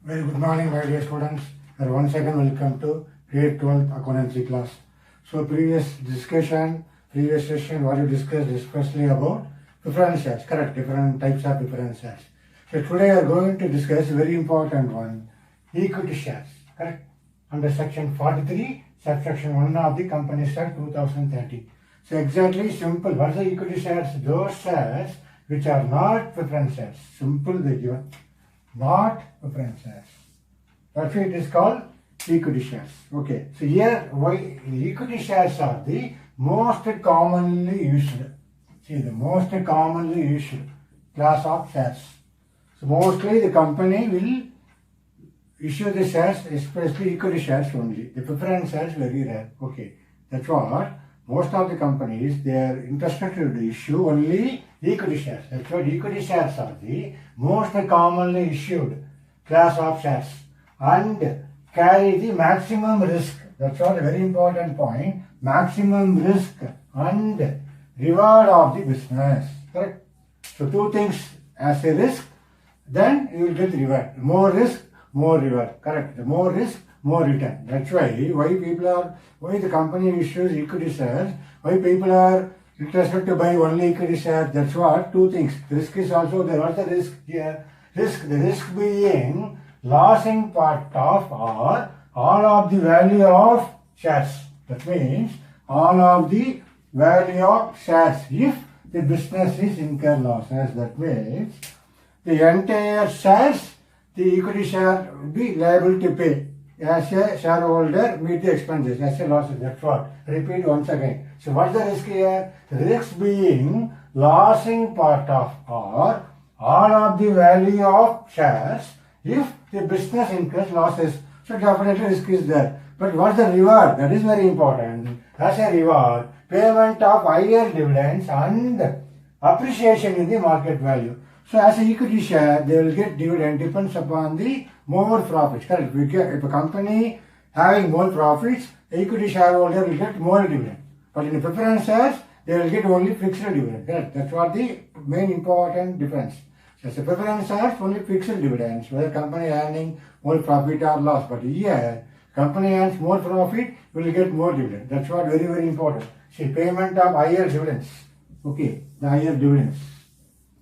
Very good morning, my dear students, and once again welcome to grade 12 accountancy class. So previous session, what you discussed especially about preference shares, correct, different types of preference shares. So today we are going to discuss a very important one, equity shares, correct, under section 43, subsection 1 of the Companies Act 2013. So exactly simple, what are the equity shares? Those shares which are not preference shares, simple they given. Not preference shares. That's why it is called equity shares. Okay. So here, why equity shares are the most commonly used. See, the most commonly used class of shares. So mostly the company will issue the shares, especially equity shares only. The preference shares very rare. Okay. That's what most of the companies, they are interested to issue only equity shares. That's why equity shares are the most commonly issued class of shares and carry the maximum risk. That's what a very important point. Maximum risk and reward of the business. Correct? So two things as a risk, then you will get reward. More risk, more reward. Correct? The more risk, more return. That's why the company issues equity shares, why people are interested to buy only equity shares. That's what two things. Risk is also there. What's the risk here? The risk being losing part of or all of the value of shares. That means all of the value of shares if the business is incur losses. That means the entire shares, the equity share will be liable to pay as a shareholder meet the expenses as a losses. That's what. Repeat once again. So what's the risk here? The risk being losing part of or all of the value of shares if the business incurs losses. So definitely risk is there. But what's the reward? That is very important. As a reward, payment of higher dividends and appreciation in the market value. So as an equity share, they will get dividend depends upon the more profits. Correct? If a company having more profits, equity shareholder will get more dividend. But in the preference shares, they will get only fixed dividend. Correct? That's what the main important difference. So as a preference shares, only fixed dividends, whether company earning more profit or loss. But here, company earns more profit, will get more dividend. That's what very, very important. See, payment of higher dividends. Okay, the higher dividends.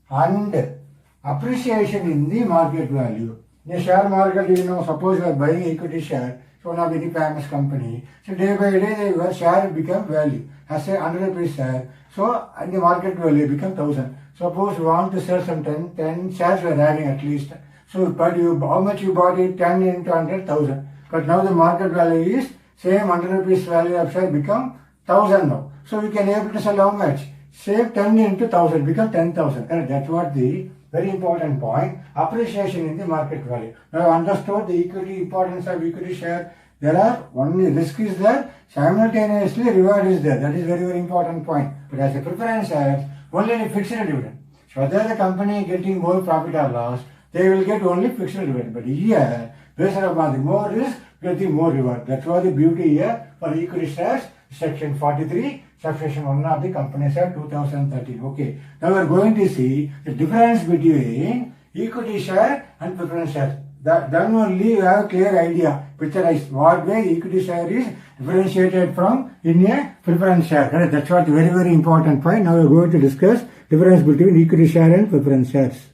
And appreciation in the market value. In the share market, suppose you are buying equity share, so one of any famous company. So day by day, your share become value. As a 100 rupees share, so and the market value become 1000. Suppose you want to sell some 10 shares you are having at least. So, but how much you bought it? 10 into 100,000. But now the market value is same 100 rupees value of share become 1000 now. So we can able to sell how much? Save 10 into 1000 become 10,000. That's what the very important point. Appreciation in the market value. Now understood the equity importance of equity share. There are only risk is there, simultaneously reward is there. That is very, very important point. But as a preference shares, only fixed dividend. So whether the company getting more profit or loss, they will get only fixed dividend. But here, based upon the more risk, getting more reward. That's what the beauty here for equity shares, section 43, subsection 1 of the Companies Act 2013. Okay. Now we are going to see the difference between equity share and preference share. Then only you have a clear idea, picturized what way equity share is differentiated from in a preference share. Correct? That's what very, very important point. Now we are going to discuss difference between equity share and preference shares.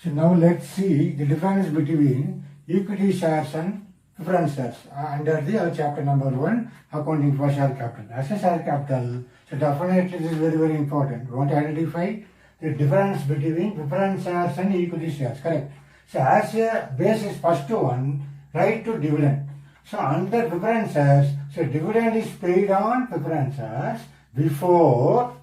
So now let's see the difference between equity shares and preference shares under the chapter number 1, accounting for share capital. As a share capital, so definitely this is very, very important. We want to identify the difference between preference shares and equity shares. Correct? So as a basis, first one, right to dividend. So under preference shares, so dividend is paid on preference shares before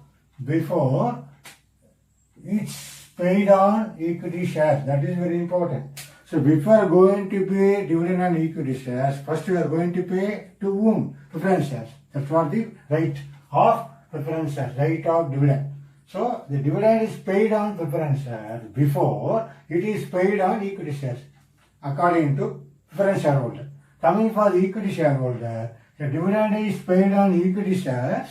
it's paid on equity shares. That is very important. So before going to pay dividend on equity shares, first we are going to pay to whom? Preference shares. That's what the right of preference shares, right of dividend. So the dividend is paid on preference shares before it is paid on equity shares according to preference shareholder. Coming for the equity shareholder, the dividend is paid on equity shares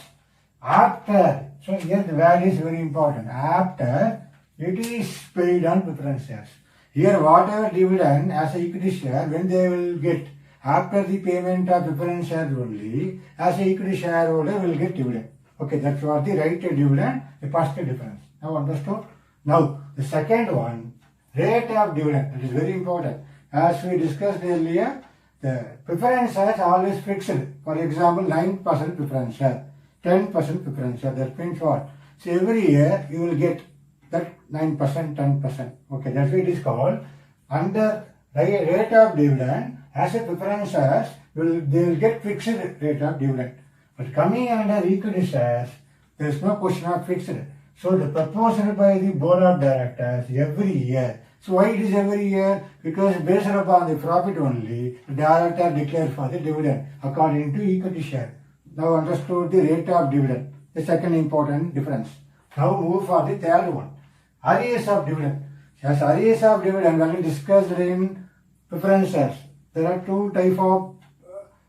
after, so here the value is very important, after it is paid on preference shares. Here whatever dividend as a equity share, when they will get after the payment of preference shares only, as a equity shareholder will get dividend. Okay, that's what the right to dividend, the first difference. Now understood? Now the second one, rate of dividend, that is very important. As we discussed earlier, the preference shares are always fixed. For example, 9% preference share, 10% preference share. That means what? So every year you will get that 9%, 10%. Okay, that's why it is called under rate of dividend. As a preference shares, they will get fixed rate of dividend. But coming under equity shares, there is no question of fixed. So the proposed by the board of directors every year. So why it is every year? Because based upon the profit only, the director declares for the dividend according to equity share. Now understood the rate of dividend, the second important difference. Now move for the third one, arrears of dividend. As arrears of dividend, when we discussed in preference shares, there are two types of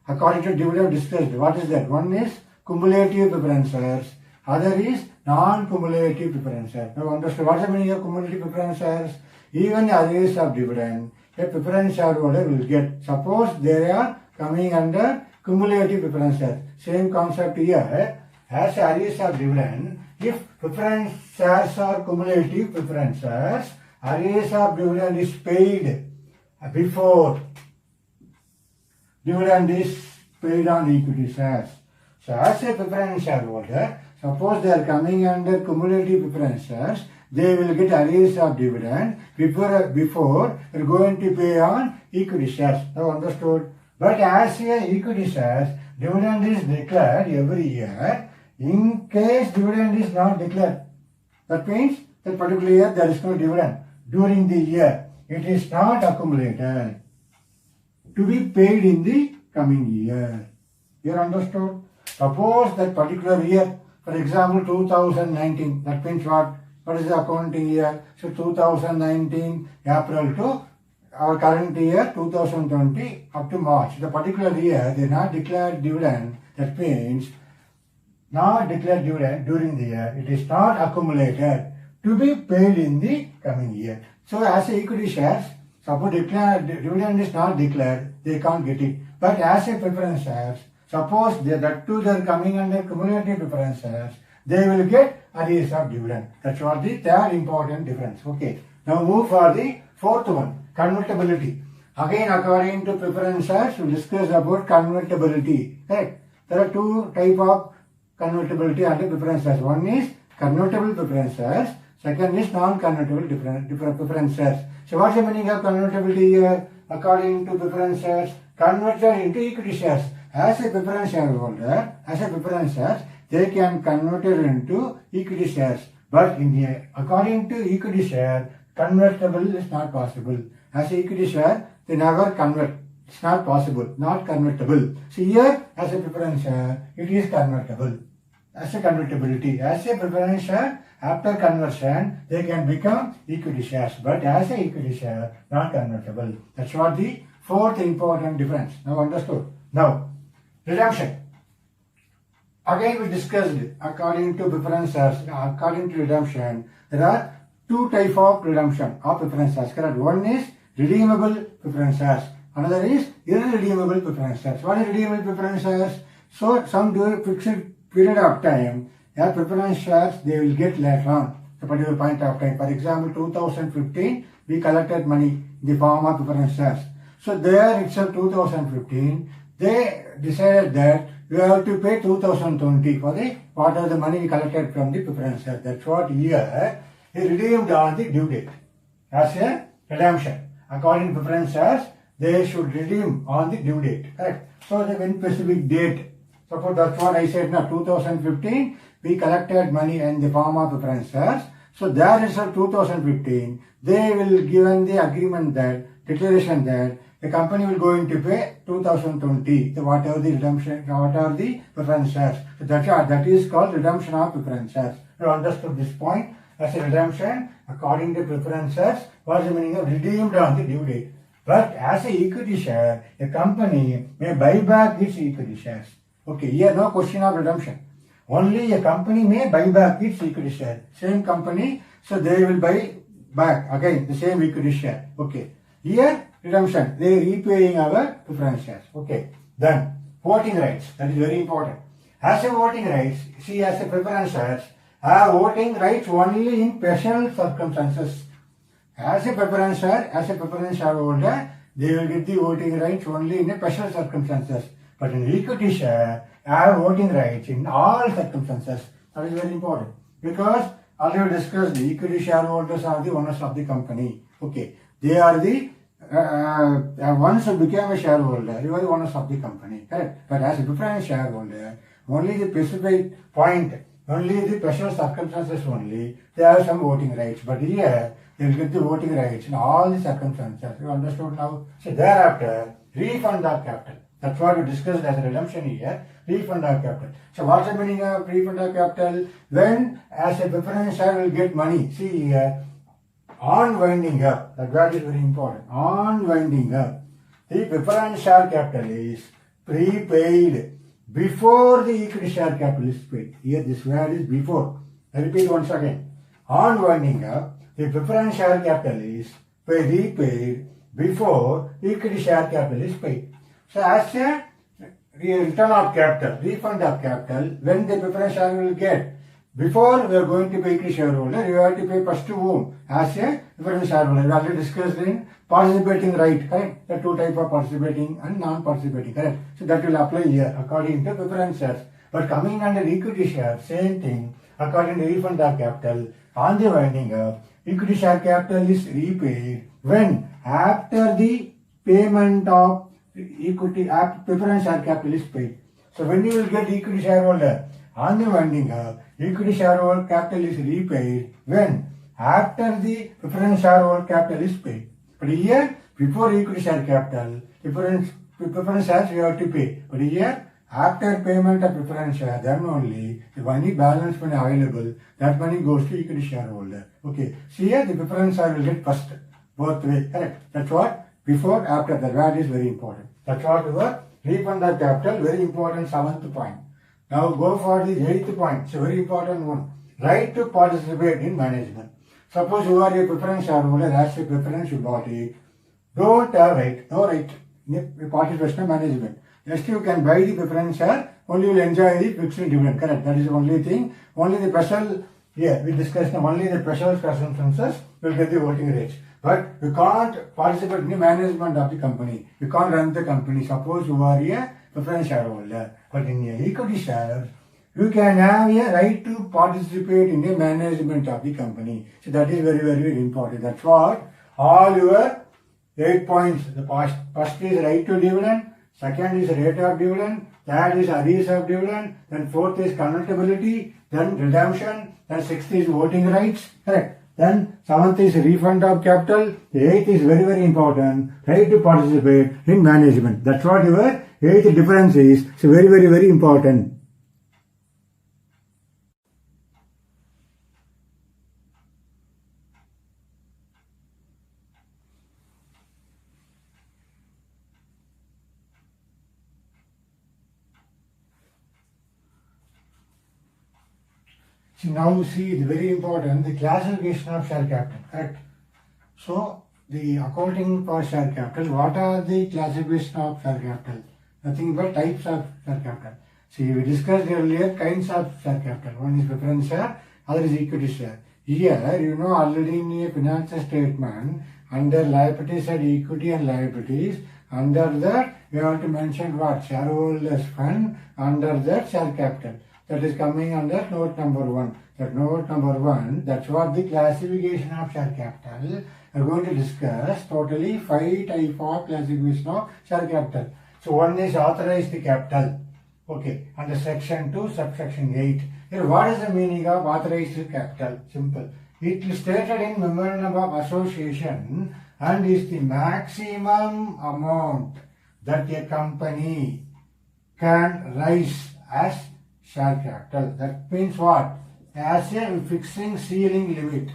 according to dividend discussed. What is that? One is cumulative preference shares, other is non-cumulative preference shares. Now understood what is the meaning of cumulative preference shares? Even arrears of dividend, a preference shareholder will get. Suppose they are coming under cumulative preference shares. Same concept here. As arrears of dividend, if preference shares are cumulative preference shares, arrears of dividend is paid before dividend is paid on equity shares. So as a preference shareholder, suppose they are coming under cumulative preference shares, they will get arrears of dividend before they are going to pay on equity shares. Now understood? But as a equity shares, dividend is declared every year. In case dividend is not declared, that means that particular year there is no dividend. During the year, it is not accumulated to be paid in the coming year. You understood? Suppose that particular year, for example 2019, that means what? What is the accounting year? So 2019 April to our current year 2020 up to March. The particular year they not declared dividend. That means not declared dividend during the year. It is not accumulated to be paid in the coming year. So as a equity shares, suppose declared dividend is not declared, they can't get it. But as a preference shares, suppose that too they are coming under cumulative preference shares, they will get arrears of dividend. That's what the third important difference. Okay. Now move for the fourth one, convertibility. Again, according to preference shares, we discuss about convertibility. Correct? There are two types of convertibility under preference shares. One is convertible preference shares. Second is non-convertible different preference shares. So what's the meaning of convertibility here? According to preference shares, converted into equity shares. As a preference shareholder, as a preference shares, they can convert it into equity shares. But according to equity share, convertible is not possible. As a equity share, they never convert. It's not possible, not convertible. So here, as a preference share, it is convertible. As a convertibility, as a preference share, after conversion, they can become equity shares. But as a equity share, not convertible. That's what the fourth important difference. Now understood. Now, redemption. Again we discussed according to preference shares, according to redemption, there are two types of redemption of preference shares. Correct? One is redeemable preference shares. Another is irredeemable preference shares. What is redeemable preference shares? So some fixed period of time, their preference shares they will get later on, a particular point of time. For example, 2015, we collected money in the form of preference shares. So there itself 2015, they decided that we have to pay 2020 for the whatever the money we collected from the preference shares. That's what year he redeemed on the due date as a redemption. According to preference shares, they should redeem on the due date. Correct? So the very specific date. Suppose that's what I said now, 2015, we collected money in the form of preference shares. So there is a 2015, they will given the agreement that, declaration that the company will going to pay 2020, whatever the redemption, whatever the preference shares. So that is called redemption of preference shares. You understood this point? As a redemption, according to preference shares, what is the meaning of redeemed on the due date? But as a equity share, a company may buy back its equity shares. Okay, here no question of redemption. Only a company may buy back its equity share. Same company, so they will buy back again the same equity share. Okay. Here redemption, they are repaying our preference shares. Okay. Then voting rights, that is very important. As a voting rights, see as a preference shares, have voting rights only in special circumstances. As a preference shareholder, they will get the voting rights only in a special circumstances. But in equity share, have voting rights in all circumstances. That is very important. Because already discussed, the equity shareholders are the owners of the company. Okay. They are the, once you became a shareholder, you are the owners of the company. Correct? But as a preference shareholder, only the specific point, only the special circumstances only, they have some voting rights. But here, they will get the voting rights in all the circumstances. You understood now? So thereafter, refund of capital. That's what we discussed as a redemption here. Refund of capital. So what's the meaning of refund of capital? When as a preference share will get money. See here, on winding up. That word is very important. On winding up. The preference share capital is prepaid before the equity share capital is paid. Here this word is before. I repeat once again. On winding up, the preference share capital is repaid before equity share capital is paid. So as a return of capital, refund of capital, when the preference share will get, before we are going to pay equity shareholder, you have to pay first to whom? As a preference shareholder. We already discussed in participating right, correct? The two types of participating and non-participating, correct? So that will apply here according to preference shares. But coming under equity share, same thing, according to refund of capital, on the winding up, equity share capital is repaid when after the payment of equity preference share capital is paid. So when you will get equity shareholder on the winding up, equity shareholder capital is repaid when after the preference shareholder capital is paid. But here before equity share capital, preference shares you have to pay. But here after payment of preference share, then only the money balance money available, that money goes to equity shareholder. Okay. See here the preference share will get first, both way, correct? That's what before, after, the word is very important. That's what your refund of capital, very important 7th point. Now go for the 8th point. It's a very important one. Right to participate in management. Suppose you are a preference shareholder, as a preference you bought it. Don't have right, no right in participation in management. Just you can buy the preference share, only you will enjoy the fixed dividend, correct? That is the only thing. Only the special, here we discussed only the special circumstances will get the voting rights. But you can't participate in the management of the company. You can't run the company. Suppose you are a preference shareholder. But in a equity share, you can have a right to participate in the management of the company. So that is very, very, very important. That's what all your 8 points. The first is right to dividend. Second is rate of dividend. Third is arrears of dividend. Then fourth is convertibility. Then redemption. Then sixth is voting rights. Correct. Then 7th is refund of capital. The 8th is very, very important. Right to participate in management. That's what your 8th difference is. It's very, very, very important. So now see, the very important, the classification of share capital, correct? So the accounting for share capital, what are the classification of share capital? Nothing but types of share capital. See, we discussed earlier kinds of share capital. One is preference share, other is equity share. Here, you know already in a financial statement, under liabilities and equity and liabilities, under that you have to mention what? Shareholders fund, under that share capital. That is coming under note number 1. That note number 1, that's what the classification of share capital. We are going to discuss totally 5 types of classification of share capital. So one is authorized capital. Okay, under section 2, subsection 8. Here, what is the meaning of authorized capital? Simple. It is stated in memorandum of association and is the maximum amount that a company can raise as share capital. That means what? As a fixing ceiling limit.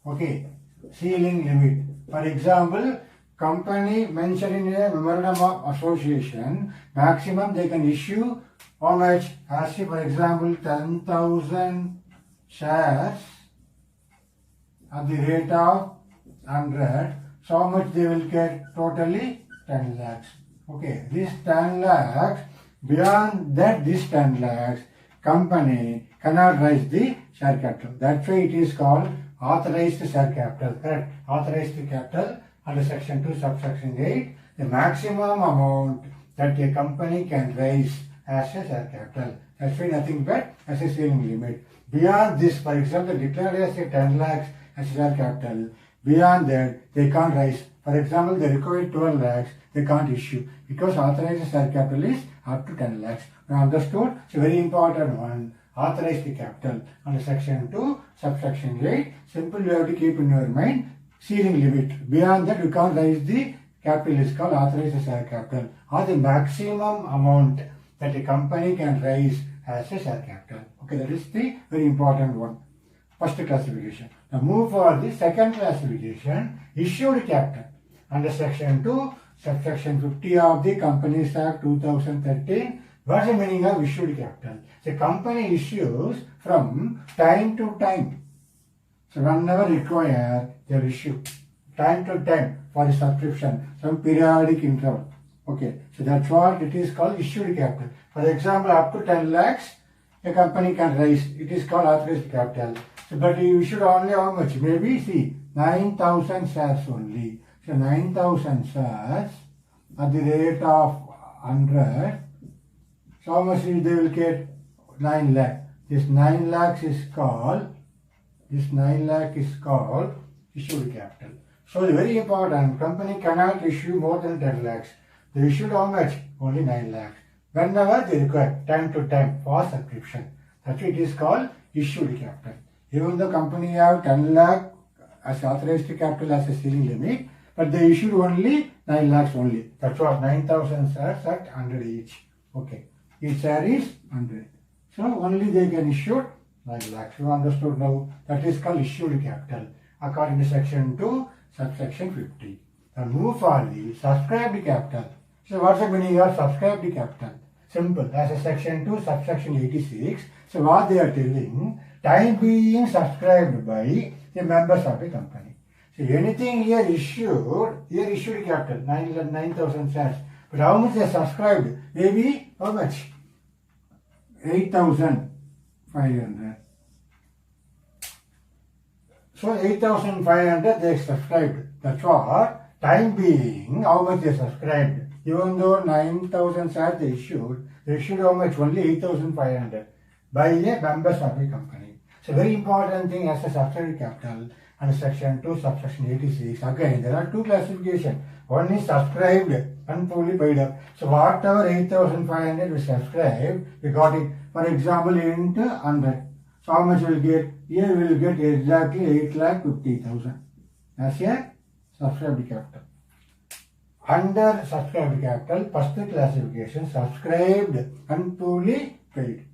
Okay, ceiling limit. For example, company mentioned in a memorandum of association, maximum they can issue how much? As if, for example, 10,000 shares at the rate of 100. So how much they will get? Totally 10 lakhs. Okay, this 10 lakhs, beyond that this 10 lakhs, company cannot raise the share capital. That's why it is called authorized share capital. Correct? Authorized capital under section 2 subsection 8, the maximum amount that a company can raise as a share capital. That's why nothing but as a ceiling limit. Beyond this, for example, declared as a 10 lakhs as share capital. Beyond that, they can't raise. For example, they require 12 lakhs, they can't issue because authorized share capital is up to 10 lakhs. Now understood? It's a very important one. Authorized capital under section 2, subsection 8. Simple, you have to keep in your mind ceiling limit. Beyond that, you can't raise the capital is called authorized share capital or the maximum amount that a company can raise as a share capital. Okay, that is the very important one. First classification. Now move for the second classification, issued capital. Under section 2, subsection 50 of the Companies Act 2013, what's the meaning of issued capital? The company issues from time to time. So whenever required, they will issue time to time for the subscription, some periodic interval. Okay, so that's what it is called issued capital. For example, up to 10 lakhs, a company can raise. It is called authorized capital. So, but you issued only how much? Maybe see 9,000 shares only. So 9,000 shares at the rate of 100. So how much they will get? 9 lakh. This 9 lakhs is called. This 9 lakh is called issued capital. So the very important, company cannot issue more than 10 lakhs. They issued how much? Only 9 lakhs. Whenever they require, time to time for subscription. That's why it is called issued capital. Even the company have 10 lakh as authorized capital as a ceiling limit, but they issued only 9 lakhs only. That's what 9,000 shares at 100 each. Okay. Each share is 100. So only they can issue 9 lakhs. You understood now? That is called issued capital according to section 2, subsection 50. Now move for the subscribed capital. So what's the meaning of subscribed capital? Simple. As a section 2, subsection 86. So what they are telling, time being subscribed by the members of the company. So anything here issued capital, 9,000 shares. But how much they subscribed? Maybe how much? 8,500. So 8,500 they subscribed. That's what. Time being, how much they subscribed? Even though 9,000 shares they issued how much? Only 8,500 by the members of the company. So very important thing as a subscribed capital under section 2, subsection 86. Again, there are two classifications. One is subscribed and fully paid up. So whatever 8,500 we subscribed, we got it. For example, into 100. So how much we will get? Here we will get exactly 8,50,000 as a subscribed capital. Under subscribed capital, first classification, subscribed and fully paid.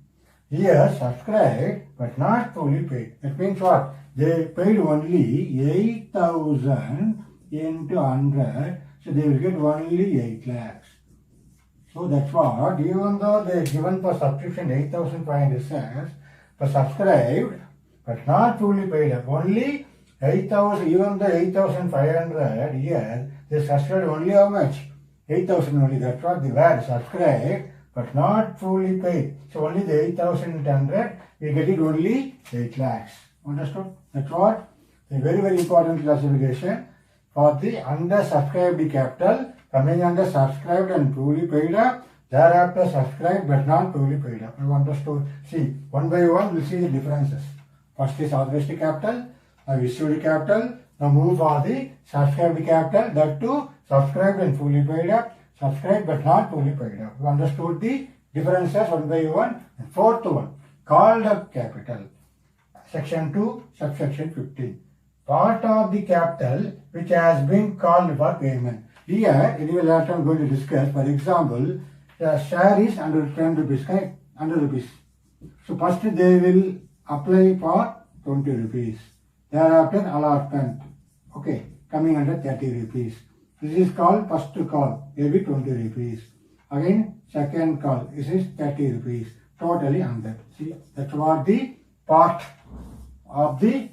Here subscribed but not fully paid. That means what? They paid only 8,000 into 100, so they will get only 8 lakhs. So that's what, even though they given for subscription 8,500 shares, for subscribed but not fully paid up, only 8,000, even the 8,500 here, they subscribed only how much? 8,000 only. That's what they were subscribed but not fully paid. So only the 8,100, we get it only 8 lakhs. Understood? That's what? A very, very important classification for the under subscribed capital, coming under subscribed and fully paid up, thereafter subscribed but not fully paid up. You understood? See, one by one we'll see the differences. First is authorized capital, now issued capital, now move for the subscribed capital, that too subscribed and fully paid up, subscribed but not fully paid up. You understood the differences one by one. And fourth one, called up capital. Section 2, subsection 15. Part of the capital which has been called for payment. Here, anyway, last I'm going to discuss, for example, the share is under 10 rupees, correct? 100 rupees. So first they will apply for 20 rupees. Thereafter allotment. Okay, coming under 30 rupees. This is called first call, maybe 20 rupees. Again, second call, this is 30 rupees. Totally 100. See, that's what the part of the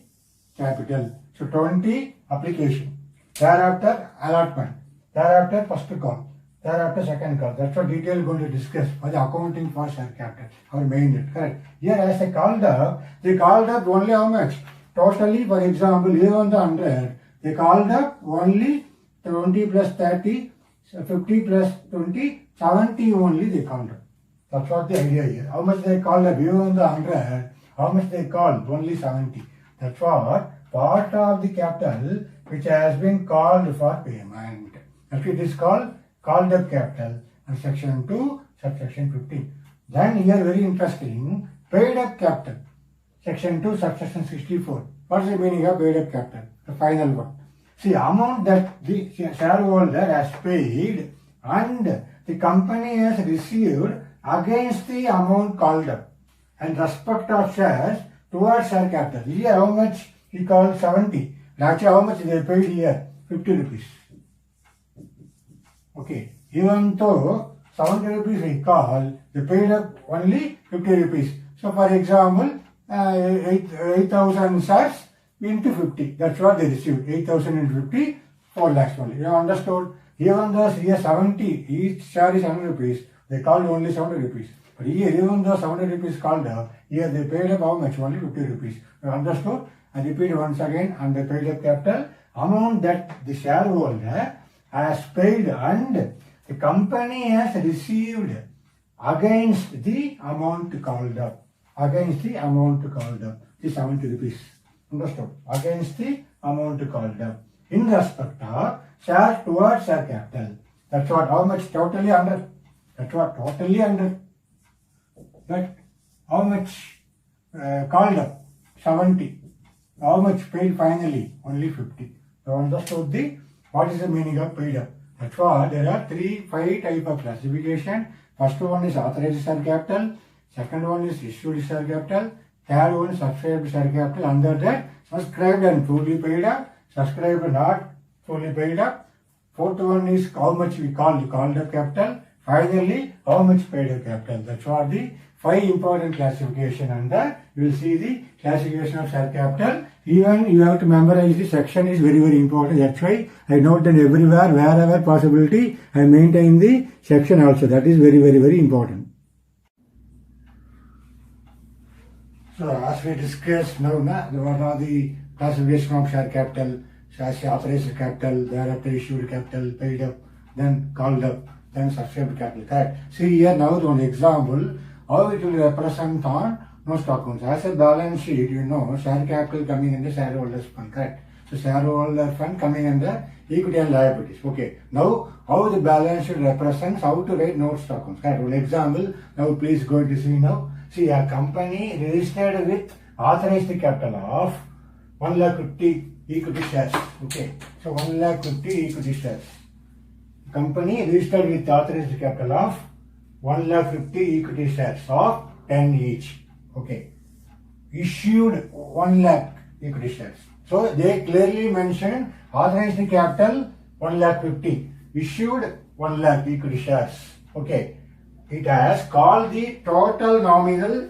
capital. So 20 application. Thereafter allotment. Thereafter first call. Thereafter second call. That's what detail we are going to discuss for the accounting for share capital. Our main debt. Correct. Here as I called up, they called up only how much? Totally, for example, here on the 100, they called up only 20 plus 30, 50 plus 20, 70 only they called up. That's what the idea here. How much they called up? Here on the 100, how much they called? Only 70. That's what part of the capital which has been called for payment. That's it is called up capital. And section 2, subsection 15. Then here very interesting, paid up capital. Section 2, subsection 64. What is the meaning of paid up capital? The final one. See, amount that the shareholder has paid and the company has received against the amount called up and respect of shares towards share capital. Here how much he called? 70. Actually how much they paid here? 50 rupees. Okay. Even though 70 rupees we call, they paid up only 50 rupees. So for example, 8,000 shares into 50. That's what they received. 8,000 into 50, 4 lakhs only. You understood? Even though here 70, each share is 100 rupees, they called only 70 rupees. But here, even though 70 rupees called up, here they paid up how much? Only 50 rupees. You understood? I repeat once again, and the paid up capital, amount that the shareholder has paid and the company has received against the amount called up. Against the amount called up. The 70 rupees. Understood? Against the amount called up. In respect of share towards share capital. That's what, how much totally under? That's what, totally under. But how much called up? 70. How much paid finally? Only 50. So understood the, what is the meaning of paid up? That's why there are 5 type of classification. First one is authorized share capital. Second one is issued share capital. Third one is subscribed share capital. Under that, subscribed and fully paid up. Subscribed and not fully paid up. Fourth one is how much we called up capital. Finally, how much paid up capital. That's what the 5 important classification under. You will see the classification of share capital. Even you have to memorize the section is very, very important. That's why I note that everywhere, wherever possibility, I maintain the section also. That is very, very, very important. So as we discussed now, what are the classification of share capital, authorized capital, thereafter issued capital, paid up, then called up, then subscribed capital. Correct. See here now one example, how it will represent on no stock accounts. As a balance sheet, you know, share capital coming in the shareholders fund. Correct. So shareholder fund coming under equity and liabilities. Okay. Now how the balance sheet represents, how to write no stock accounts. Correct. One example. Now please go to see now. See, a company registered with authorized capital of 1,50,000 equity shares. Okay. So 1,50,000 equity shares. Company registered with authorized capital of 1,50,000 equity shares of 10 each. Okay. Issued 1 lakh equity shares. So they clearly mentioned authorized capital 1,50,000. Issued 1 lakh equity shares. Okay. It has called the total nominal.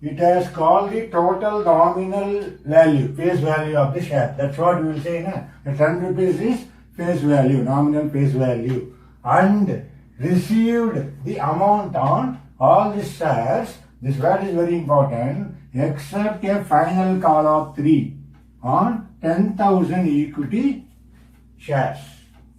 It has called the total nominal value, face value of the share. That's what we will say. The 10 rupees is face value, nominal face value. And received the amount on all the shares. This word is very important. Except a final call of 3 on 10,000 equity shares.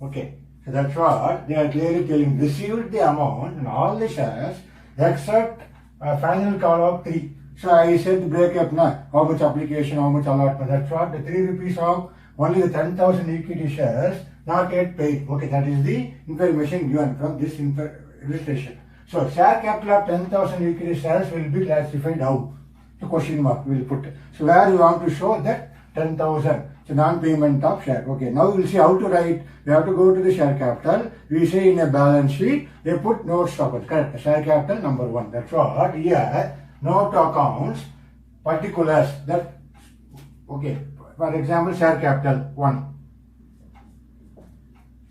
Okay. So that's what they are clearly telling. Received the amount and all the shares except a final call of 3. So I said the breakup now. How much application, how much allotment. That's what the 3 rupees of only the 10,000 equity shares not yet paid. Okay, that is the information given from this illustration. So share capital of 10,000 equity shares will be classified how? The question mark we will put. So where you want to show that 10,000. It's a non-payment of share. Okay, now we'll see how to write. We have to go to the share capital. We say in a balance sheet, they put note stock. Correct. Share capital number 1. That's what here, note accounts, particulars. That, okay, for example, share capital 1.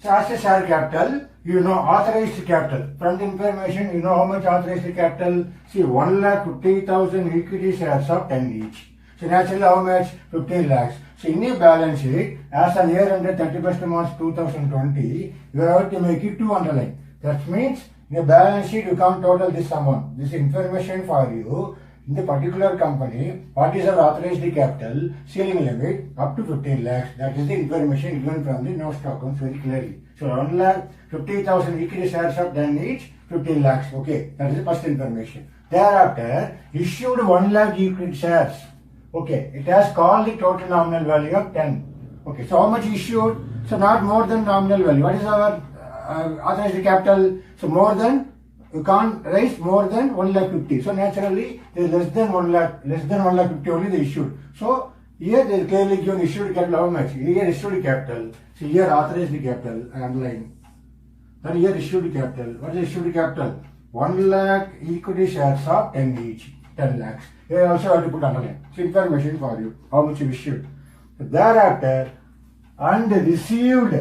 So as a share capital, you know authorized capital. From the information, you know how much authorized capital. See, 1,50,000 equity shares of 10 each. So naturally, how much? 15 lakhs. So in a balance sheet, as on year ended 31st March 2020, you have to make it 2 underline. That means in a balance sheet, you can't total this amount. This information for you. In the particular company, what is our authorized capital, ceiling limit up to 15 lakhs. That is the information given from the notes to accounts very clearly. So 1,50,000 equity shares of 10 each, 15 lakhs. Okay, that is the first information. Thereafter, issued 1 lakh equity shares. Okay, it has called the total nominal value of 10. Okay, so how much issued? So not more than nominal value. What is our authorized capital? So more than, you can't raise more than 1,50,000. So naturally, there is less than 1 lakh, less than 1,50,000 only they issued. So here they clearly given issued capital how much? Here issued capital. So here authorized capital, I underline. Then here issued capital. What is issued capital? 1 lakh equity shares of 10 each. 10 lakhs. Here also have to put underline. So information for you. How much you issued. Thereafter, and received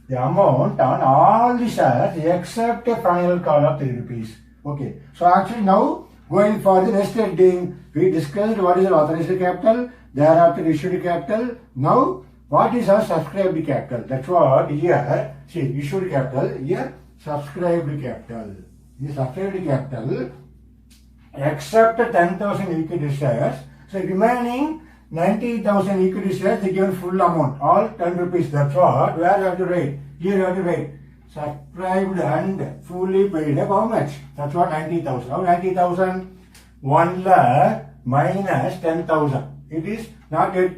the amount on all the shares except a final call of 3 rupees. Okay. So actually now going for the next heading, we discussed what is the authorized capital, thereafter issued capital. Now what is our subscribed capital? That's what here, see, issued capital, here subscribed capital. The subscribed capital except 10,000 equity shares. So remaining 90,000 equity shares, they given full amount, all 10 rupees. That's what, where you have to write? Here you have to write subscribed and fully paid up how much? That's what 90,000. How 90,000? 1 lakh minus 10,000. It is not yet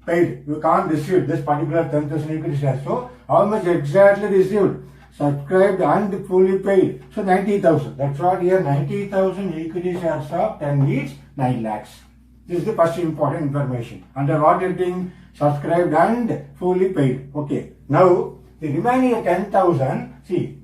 paid. You can't receive this particular 10,000 equity shares. So how much exactly received? Subscribed and fully paid. So 90,000. That's what here 90,000 equity shares of 10 each, 9 lakhs. This is the first important information. Under what heading? Subscribed and fully paid. Okay. Now the remaining 10,000, see,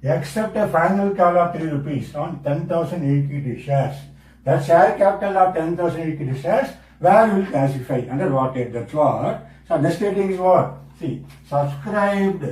except a final call of 3 rupees on 10,000 equity shares. That share capital of 10,000 equity shares, where you will classify under what head? That's what. So next heading is what? See, subscribed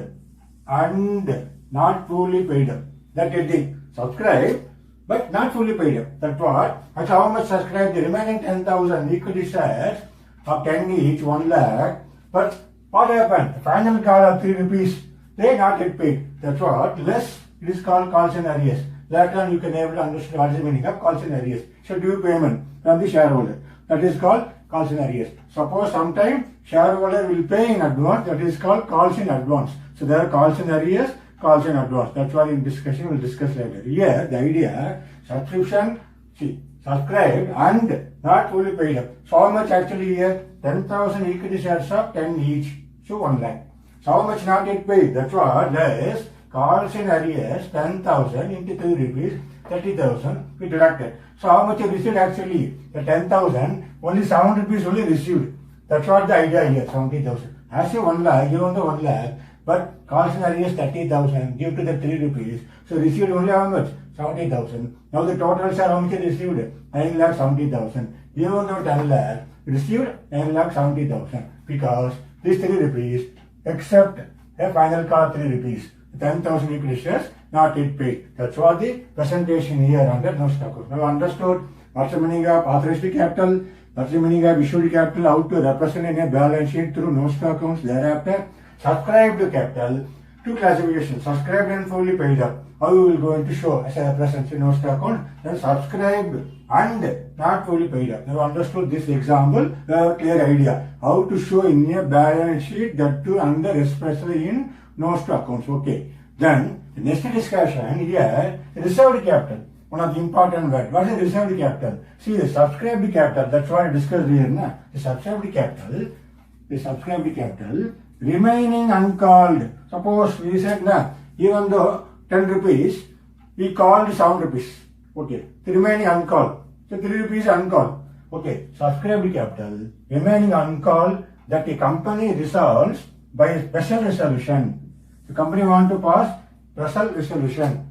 and not fully paid up. That heading. Subscribed but not fully paid up. That's what. That's how much subscribed. The remaining 10,000 equity shares of 10 each, 1 lakh. But what happened? The final call of 3 rupees, they not yet paid. That's what. Less, it is called calls and arrears. Later on you can able to understand what is the meaning of calls and arrears. So due payment from the shareholder. That is called calls and arrears. Suppose sometime shareholder will pay in advance. That is called calls in advance. So there are calls and arrears, calls in advance. That's why in discussion we'll discuss later. Here the idea, subscription, see, subscribed and not fully paid up. So how much actually here? 10,000 equity shares of 10 each. So 1 lakh. So how much not yet paid? That's what. Less calls in arrears 10,000 into 3 rupees, 30,000 we deducted. So how much you received actually? The 10,000, only 7 rupees only received. That's what the idea here, 70,000. As a 1 lakh, given the 1 lakh, but calls in arrears 30,000 due to the 3 rupees. So received only how much? 70,000. Now the totals are how much received? 9 lakh 70,000. Given the 10 lakh, received 9 lakh 70,000 because these 3 rupees except a final call 3 rupees. 10,000 equity shares not yet paid. That's what the presentation here under no stock. Now understood what's the meaning of authorized capital, what's the meaning of issued capital, how to represent in a balance sheet through no stock accounts. Thereafter, subscribed capital, two classifications, subscribed and fully paid up. How we will going to show as a represent in no stock account, then subscribed and not fully paid up. Now understood this example, we have a clear idea how to show in a balance sheet that too under especially in no stock accounts. Okay. Then the next discussion here, reserved capital. One of the important words. What is reserved capital? See the subscribed capital. That's what I discussed here. Na? The subscribed capital remaining uncalled. Suppose we said na, even though 10 rupees, we called 7 rupees. Okay. The remaining uncalled. So 3 rupees uncalled. Okay. Subscribed capital remaining uncalled that the company resolves by special resolution. The company want to pass special resolution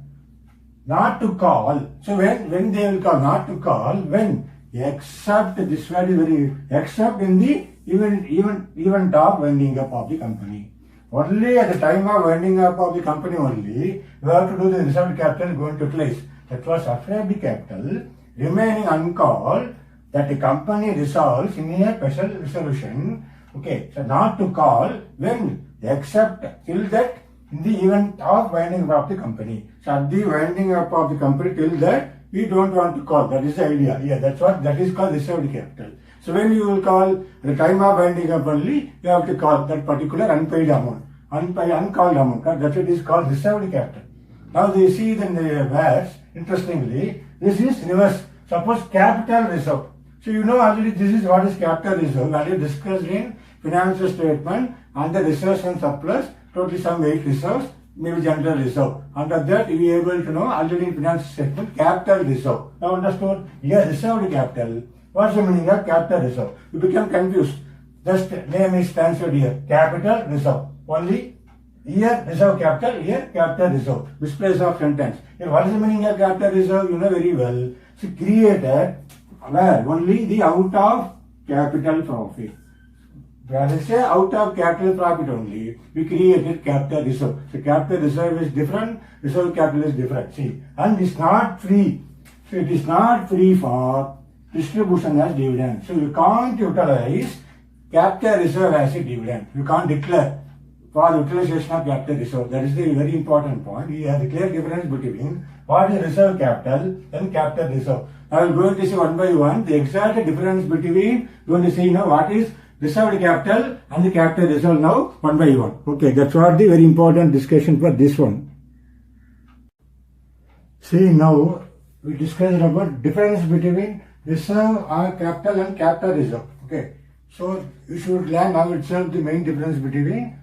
not to call. So when they will call, not to call, when except this word is very except in the event of winding up of the company. Only at the time of winding up of the company only, you have to do the reserved capital going to utilize. That was subscribed capital remaining uncalled that the company resolves in a special resolution. Okay, so not to call when, except till that in the event of winding up of the company. So at the winding up of the company, till that we don't want to call. That is the idea. Yeah, that is called reserved capital. So when you will call at the time of winding up only, you have to call that particular unpaid amount, uncalled amount. That it is called reserved capital. Now they see in the words, interestingly, this is reverse. Suppose capital reserve. So you know already this is what is capital reserve. Already discussed in financial statement and the reserves and surplus, totally some 8 reserves, maybe general reserve. Under that you will be able to know already in financial statement capital reserve. Now understood? Here reserved capital. What's the meaning of capital reserve? You become confused. Just name is transferred here. Capital reserve. Only here reserve capital, here capital reserve. Misplace of sentence. Here what is the meaning of capital reserve? You know very well. So created where only the out of capital profit. Where they say out of capital profit only, we created capital reserve. So capital reserve is different, reserve capital is different. See, and it's not free. So it is not free for distribution as dividend. So you can't utilize capital reserve as a dividend. You can't declare for the utilization of capital reserve. That is the very important point. We have the clear difference between what is reserve capital and capital reserve. I will go to see one by one the exact difference between, going to see now what is reserved capital and the capital reserve now one by one. Okay, that's what the very important discussion for this one. See now we discussed about difference between reserve or capital and capital reserve. Okay, so you should learn now itself the main difference between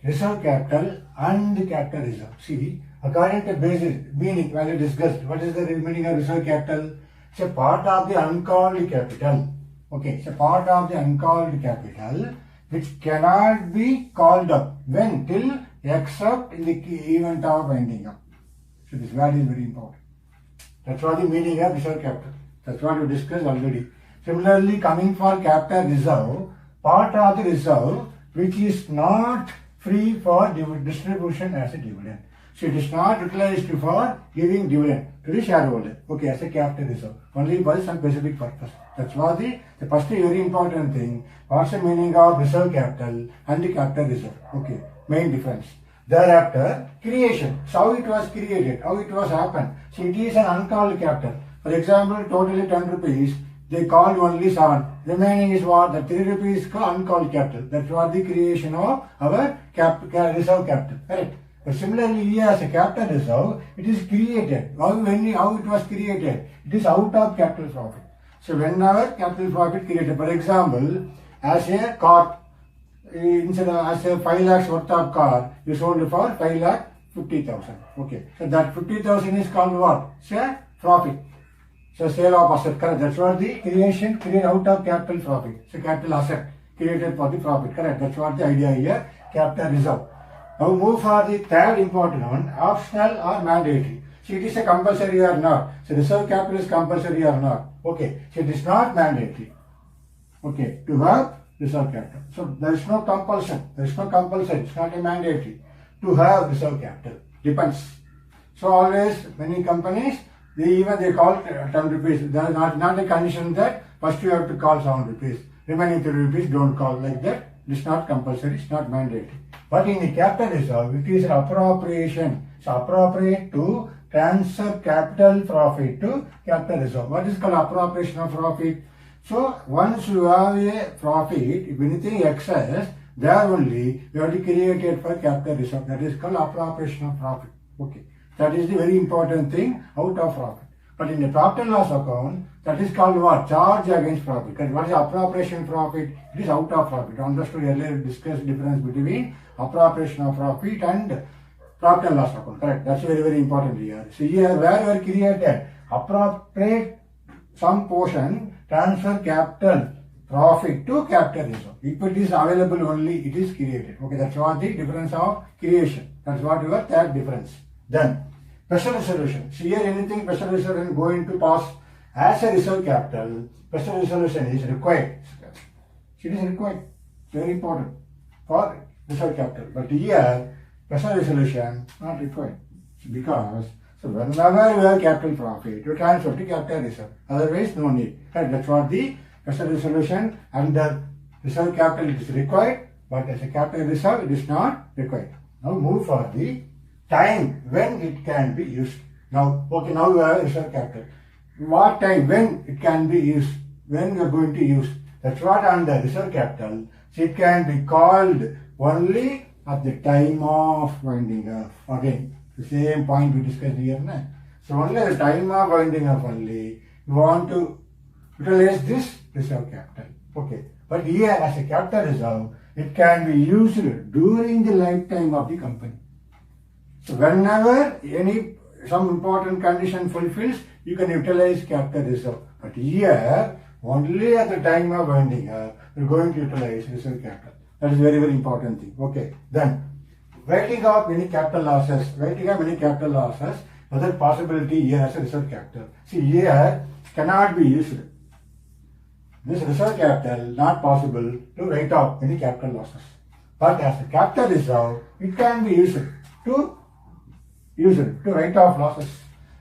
reserve capital and the capital reserve. See, according to basis meaning value discussed, what is the meaning of reserve capital? It's a part of the uncalled capital. Okay, it's a part of the uncalled capital which cannot be called up when till except in the event of winding up. So this word is very important. That's what the meaning of reserve capital. That's what we discussed already. Similarly, coming for capital reserve, part of the reserve which is not free for distribution as a dividend. So it is not utilized for giving dividend to the shareholder. Okay, as a capital reserve. Only for some specific purpose. That's what the first very important thing. What's the meaning of reserve capital and the capital reserve? Okay, main difference. Thereafter, creation. So how it was created, how it was happened. So it is an uncalled capital. For example, totally 10 rupees, they called only 7. Remaining is what? The 3 rupees uncalled capital. That's what the creation of our reserve capital. Correct? But similarly, here as a capital reserve, it is created. How it was created? It is out of capital profit. So whenever capital profit created, for example, as a car, instead of as a 5 lakhs worth of car, you sold for 5 lakh 50,000. Okay. So that 50,000 is called what? Say profit. So sale of asset. Correct. That's what the creation created out of capital profit. So capital asset created for the profit. Correct. That's what the idea here. Capital reserve. Now move for the third important one, optional or mandatory. So it is a compulsory or not. So reserve capital is compulsory or not. Okay. So it is not mandatory. Okay. To have reserve capital. So there is no compulsion. There is no compulsory. It's not a mandatory to have reserve capital. Depends. So always many companies, they call 10 rupees. There is not a condition that first you have to call 7 rupees. Remaining 3 rupees don't call like that. It's not compulsory. It's not mandatory. But in the capital reserve, it is an appropriation. So appropriate to transfer capital profit to capital reserve. What is called appropriation of profit? So once you have a profit, if anything excess, there only you have to create it for capital reserve. That is called appropriation of profit. Okay. That is the very important thing, out of profit. But in the profit and loss account, that is called what? Charge against profit. Because what is appropriation profit? It is out of profit. Understood earlier, discussed difference between appropriation of profit and profit and loss account. Correct. That's very, very important here. So here, where you are created, appropriate some portion, transfer capital profit to capital reserve. If it is available only, it is created. Okay, that's what the difference of creation. That's what your third difference. Then, special resolution. So here anything special resolution going to pass as a reserve capital, special resolution is required. It is required. Very important. For reserve capital. But here, special resolution not required. Because so whenever you have capital profit, you transfer to capital reserve. Otherwise, no need. Right? That's what the special resolution under reserve capital is required, but as a capital reserve, it is not required. Now move for the time when it can be used. Now, okay, now you have reserve capital. What time, when it can be used, when you are going to use. That's what under reserve capital. So it can be called only at the time of winding up. Again, the same point we discussed here. Na? So only at the time of winding up only, you want to utilize this reserve capital. Okay. But here as a capital reserve, it can be used during the lifetime of the company. So whenever some important condition fulfills, you can utilize capital reserve. But here, only at the time of winding up, you're going to utilize reserve capital. That is very, very important thing. Okay. Then, writing off many capital losses. Writing off many capital losses, other possibility here as a reserve capital. See, here cannot be used. This reserve capital not possible to write off any capital losses. But as a capital reserve, it can be used to write off losses.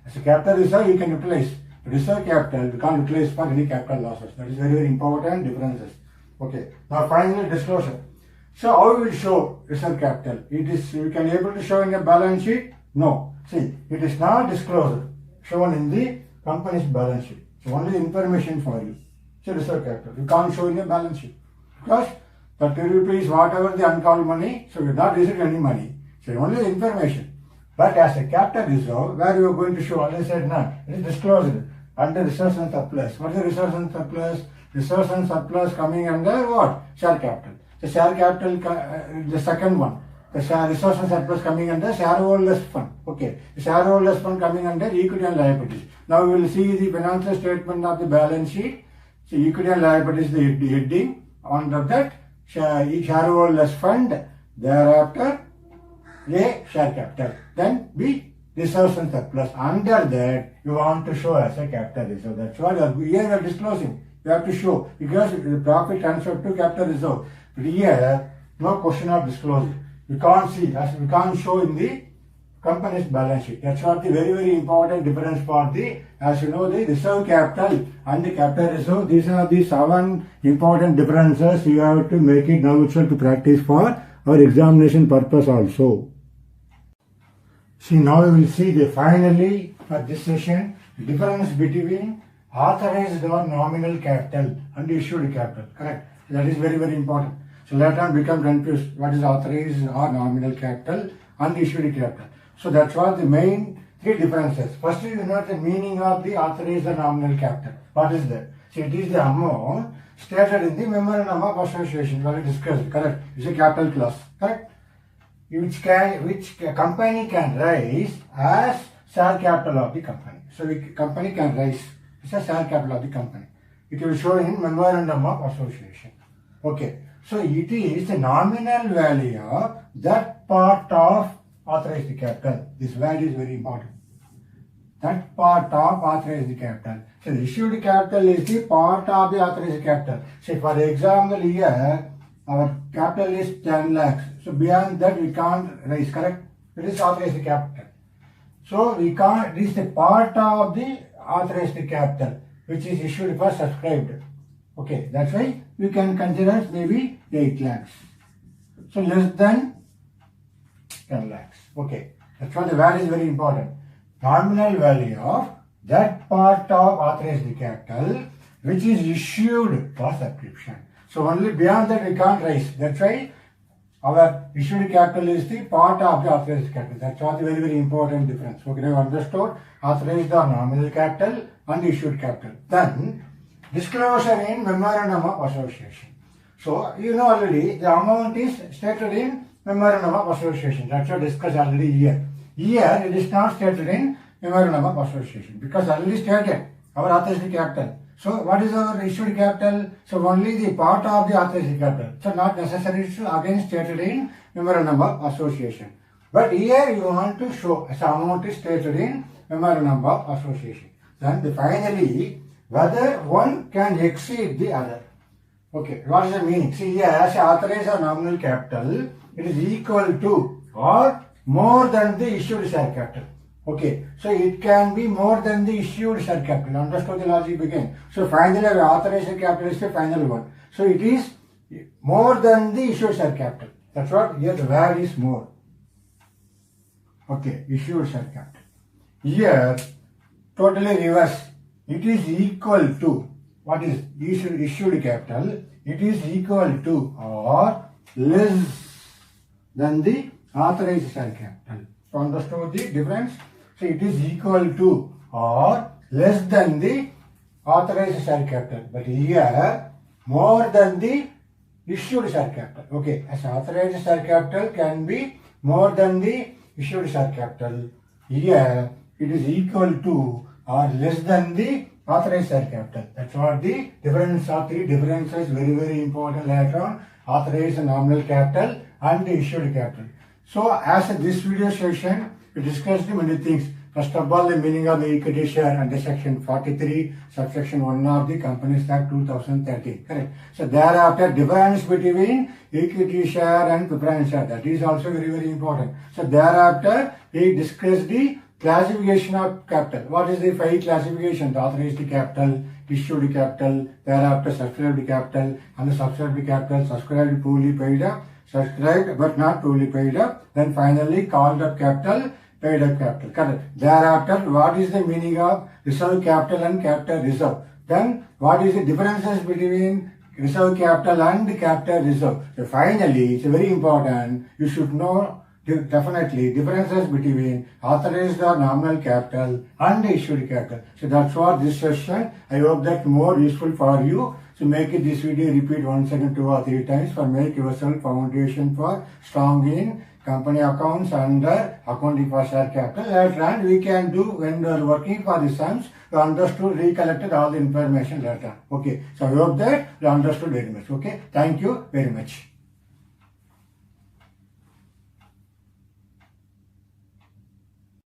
As a capital reserve, you can utilize. Reserve capital, you can't utilize for any capital losses. That is very, very important differences. Okay. Now finally disclosure. So how we will show reserve capital? It is you can able to show in a balance sheet? No. See, it is not disclosed, shown in the company's balance sheet. So only information for you. So reserve capital. You can't show in a balance sheet. Because 30 rupees, whatever the uncalled money, so you are not receiving any money. So only the information. But as a capital reserve, where you are going to show, as I said, no, it is disclosed under reserves and surplus. What is the reserves and surplus? Reserves and surplus coming under what? Share capital. The share capital, the second one. The reserves and surplus coming under shareholders fund. Okay. The shareholders fund coming under equity and liabilities. Now we will see the financial statement of the balance sheet. So equity and liabilities, the heading. Under that, shareholders fund. Thereafter, A, share capital. Then B, reserves and surplus. Under that, you want to show as a capital reserve. That's what here you are disclosing. You have to show because the profit transferred to capital reserve. But here, no question of disclosure. We can't see, as we can't show in the company's balance sheet. That's what the very, very important difference for the, as you know, the reserve capital and the capital reserve. These are the 7 important differences. You have to make it now itself to practice for our examination purpose also. See, now we will see the finally for this session, the difference between authorized or nominal capital and issued capital. Correct? That is very, very important. So later on become confused. What is authorized or nominal capital and issued capital? So that's what the main 3 differences. First, you know the meaning of the authorized or nominal capital. What is that? So it is the amount stated in the memorandum of association. We already discussed. Correct? It's a capital clause. Correct? Which company can raise as share capital of the company. So the company can raise. It's a share capital of the company. It will show in memorandum of association. Okay. So it is the nominal value of that part of authorized capital. This value is very important. That part of authorized capital. So the issued capital is the part of the authorized capital. Say for example here, our capital is 10 lakhs. So beyond that we can't raise, correct? It is authorized capital. So we can't, this is the part of the authorized capital which is issued for subscribed. Okay, that's why we can consider maybe 8 lakhs. So less than 10 lakhs. Okay, that's why the value is very important. Nominal value of that part of authorized capital which is issued for subscription. So only beyond that we can't raise. That's why our issued capital is the part of the authorized capital. That's what the very, very important difference. Okay, now understood authorized or nominal capital and issued capital. Then disclosure in memorandum of association. So you know already the amount is stated in memorandum of association. That's what discussed already here. Here it is not stated in memorandum of association because already stated our authorized capital. So what is our issued capital? So only the part of the authorized capital. So not necessary to again stated in memorandum of association. But here you want to show as amount is stated in memorandum of association. Then finally whether one can exceed the other. Okay, what is the meaning? See here as authorized or nominal capital, it is equal to or more than the issued share capital. Okay, so it can be more than the issued share capital. Understood the logic begin. So finally our authorized capital is the final one. So it is more than the issued share capital. That's what here the where is more. Okay, issued share capital. Here totally reverse. It is equal to what is issued capital? It is equal to or less than the authorized share capital. So understood the difference? So it is equal to or less than the authorized share capital. But here more than the issued share capital. Okay, as authorized share capital can be more than the issued share capital. Here it is equal to or less than the authorized share capital. That's what the difference of the difference is very important later on. Authorized nominal capital and the issued capital. So as in this video session, we discussed many things. First of all, the meaning of the equity share under section 43, subsection 1 of the Companies Act 2013. Correct. So thereafter, difference between equity share and preference share. That is also very important. So thereafter, we discussed the classification of capital. What is the 5 classifications? Authorized capital, issued capital, thereafter subscribed capital, and the subscribed capital, subscribed poorly paid up, subscribed but not poorly paid up, then finally called up capital, paid up capital. Correct. Thereafter, what is the meaning of reserve capital and capital reserve? Then what is the differences between reserve capital and capital reserve? So finally, it's very important. You should know definitely differences between authorized or nominal capital and issued capital. So that's what this session. I hope that more useful for you. So make it this video repeat once again 2 or 3 times for make yourself foundation for strong in company accounts under accounting for share capital. Later on we can do when we are working for the sums, we understood, recollected all the information later. Okay. So I hope that you understood very much. Okay. Thank you very much.